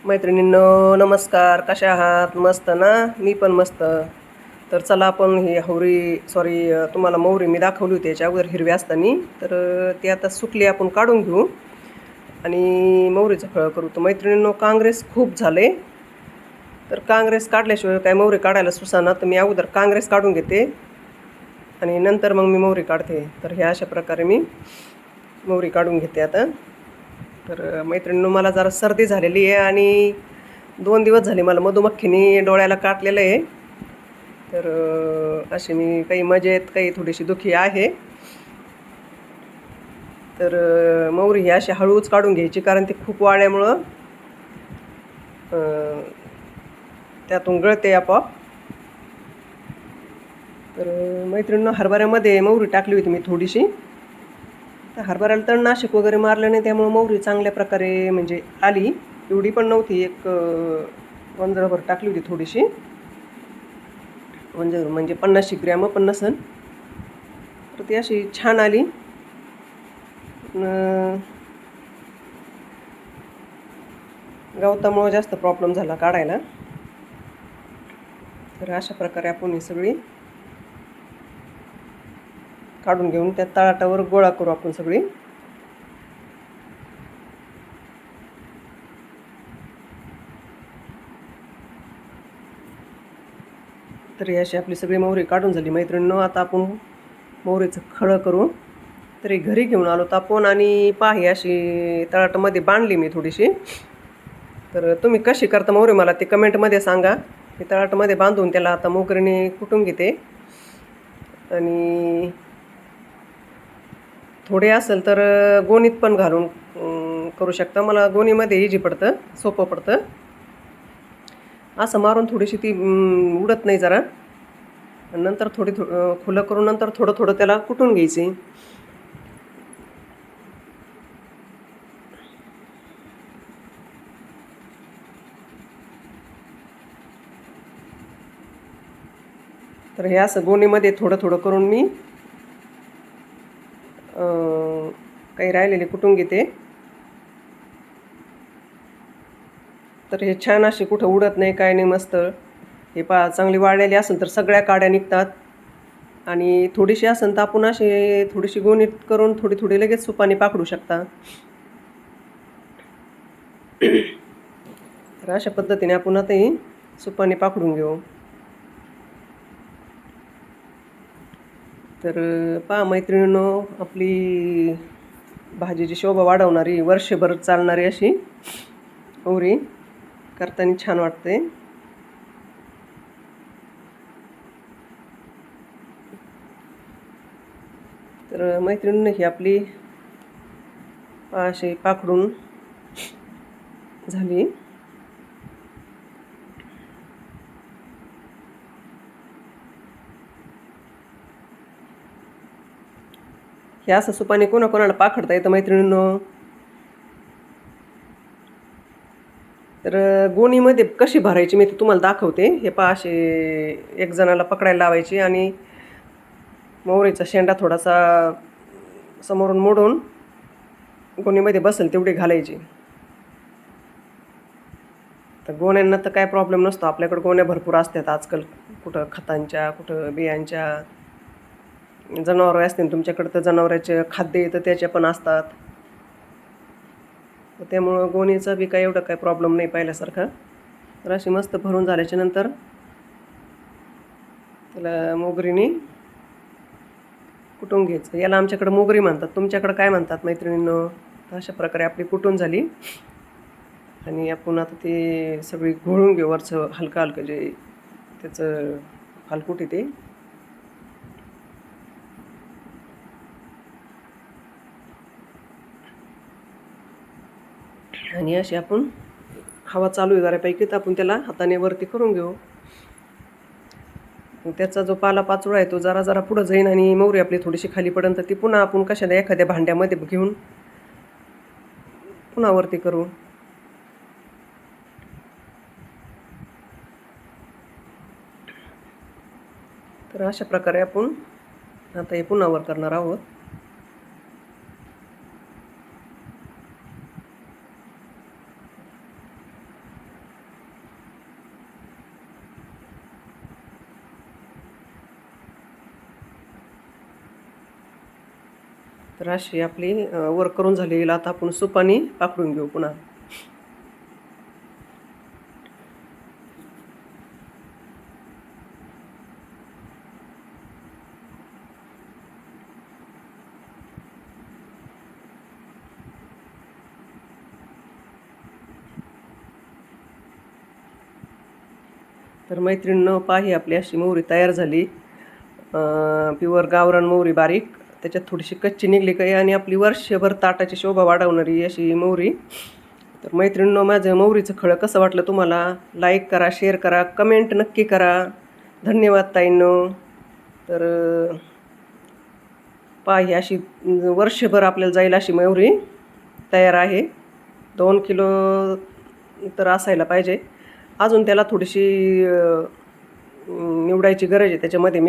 मैत्रिणींनो नमस्कार. कशा आहात? मस्त ना? मी पण मस्त. तर चला आपण ही तुम्हाला मोहरी मी दाखवली होती याच्या अगोदर हिरवी असताना. तर ती आता सुकली, आपण काढून घेऊ आणि मोहरीचं फळं करू. तर मैत्रिणींनो, काँग्रेस खूप झाले, तर काँग्रेस काढल्याशिवाय काय मोहरी काढायला सुसाना. तर मी अगोदर काँग्रेस काढून घेते आणि नंतर मग मी मोहरी काढते. तर ह्या अशा प्रकारे मी मोहरी काढून घेते आता. तर मैत्रिणींनो, मला जरा सर्दी झालेली आहे आणि 2 दिवस झाले मला मधुमक्खीने डोळ्याला काटलेलं आहे. तर अशी मी काही मजेत, काही थोडीशी दुखी आहे. तर मोहरी ही अशी हळूच काढून घ्यायची, कारण ती खूप वाळल्यामुळं त्यातून गळते आपोआप. तर मैत्रिणींनो, हरभऱ्यामध्ये मोहरी टाकली होती मी थोडीशी. तर हरभऱ्याला तणनाशक वगैरे मारलं नाही, त्यामुळं मोहरी चांगल्या प्रकारे म्हणजे आली. एवढी पण नव्हती, एक वंजळभर टाकली होती थोडीशी. म्हणजे 50 ग्रॅम पण नसन. तर ती अशी छान आली. गवतामुळं जास्त प्रॉब्लेम झाला काढायला. तर अशा प्रकारे आपण ही सगळी काढून घेऊन त्या तळाटावर गोळा करू आपण सगळी. तर ही अशी आपली सगळी मोहरी काढून झाली मैत्रिणींनो. आता आपण मोहरीचं खळं करू. तरी घरी घेऊन आलो तापून आणि पाही अशी तळाटामध्ये बांधली मी थोडीशी. तर तुम्ही कशी करता मोहरी मला ते कमेंटमध्ये सांगा. मी तळाटामध्ये बांधून त्याला आता मोगरीने कुटून घेते. आणि थोडे असेल तर गोणीत पण घालून करू शकता. मला गोणीमध्ये इजी पडतं, सोपं पडतं. असं मारून थोडीशी ती उडत नाही जरा. नंतर खुलं करून नंतर थोडं थोडं त्याला कुटून घ्यायची. तर हे असं गोणीमध्ये थोडं थोडं करून मी काही राहिलेले कुटून घेते. तर हे छान अशी कुठं उडत नाही, काय नाही, मस्त. हे पहा, चांगली वाळलेली असेल तर सगळ्या काड्या निघतात. आणि थोडीशी असेल तर आपण अशी थोडीशी गोणीत करून थोडी थोडी लगेच सुपाने पाकडू शकता. तर अशा पद्धतीने आपण आता ही सुपाने पाकडून घेऊ. तर पहा मैत्रिणींनो, आपली भाजीची शोभा वाढवणारी, वर्षभर चालणारी अशी मोहरी करताना छान वाटते. तर मैत्रिणींनो, ही आपली अशी पाकडून झाली. हे असं सुपाने कोणाकोणाला पाखडता येतं मैत्रिणींनो. तर गोणीमध्ये कशी भरायची मी तुम्हाला दाखवते. हे पहा, असे एक जणाला पकडायला लावायची आणि मोहरीचा शेंडा थोडासा समोरून मोडून गोणीमध्ये बसेल तेवढी घालायची. तर गोण्यांना तर काय प्रॉब्लेम नसतो, आपल्याकडे गोण्या भरपूर असतात आजकाल. कुठं खतांच्या, कुठं बियांच्या. जनावरं असतील तुमच्याकडे तर जनावरांचे खाद्य येतं त्याच्या पण असतात. तर त्यामुळं गोणीचा बी काय एवढं काय प्रॉब्लेम नाही पाहिल्यासारखा. तर अशी मस्त भरून झाल्याच्या नंतर त्याला मोगरीने कुटून घ्यायचं. याला आमच्याकडे मोगरी म्हणतात, तुमच्याकडे काय म्हणतात मैत्रिणींनो. तर अशा प्रकारे आपली कुटून झाली. आणि आपण आता ते सगळी घोळून घेऊ वरचं हलकं हलकं जे त्याचं हलकुटी ते. आणि अशी आपण हवा चालू आहे बऱ्यापैकी, तर आपण त्याला हाताने वरती करून घेऊ. त्याचा जो पालापाचोळा आहे तो जरा जरा पुढं जाईन आणि मोहरी आपली थोडीशी खाली पडेल. तर ती पुन्हा आपण कशाला एखाद्या भांड्यामध्ये घेऊन पुन्हा वरती करू. तर अशा प्रकारे आपण आता हे पुन्हा वर करणार आहोत. तर अशी आपली वर करून झाली. आता आपण सुपानी पाकडून घेऊ पुन्हा. तर मैत्रिणींनो, पाही आपली अशी मोहरी तयार झाली. प्युअर गावरान मोहरी बारीक, त्याच्यात थोडीशी कच्ची निघली काही, आणि आपली वर्षभर ताटाची शोभा वाढवणारी अशी मोहरी. तर मैत्रिणींनो, माझं मोहरीचं खळं कसं वाटलं तुम्हाला? लाईक करा, शेअर करा, कमेंट नक्की करा. धन्यवाद ताईंनो. तर पाही अशी वर्षभर आपल्याला जाईल अशी मोहरी तयार आहे. 2 किलो तर असायला पाहिजे. अजून त्याला थोडीशी निवडायची गरज आहे त्याच्यामध्ये.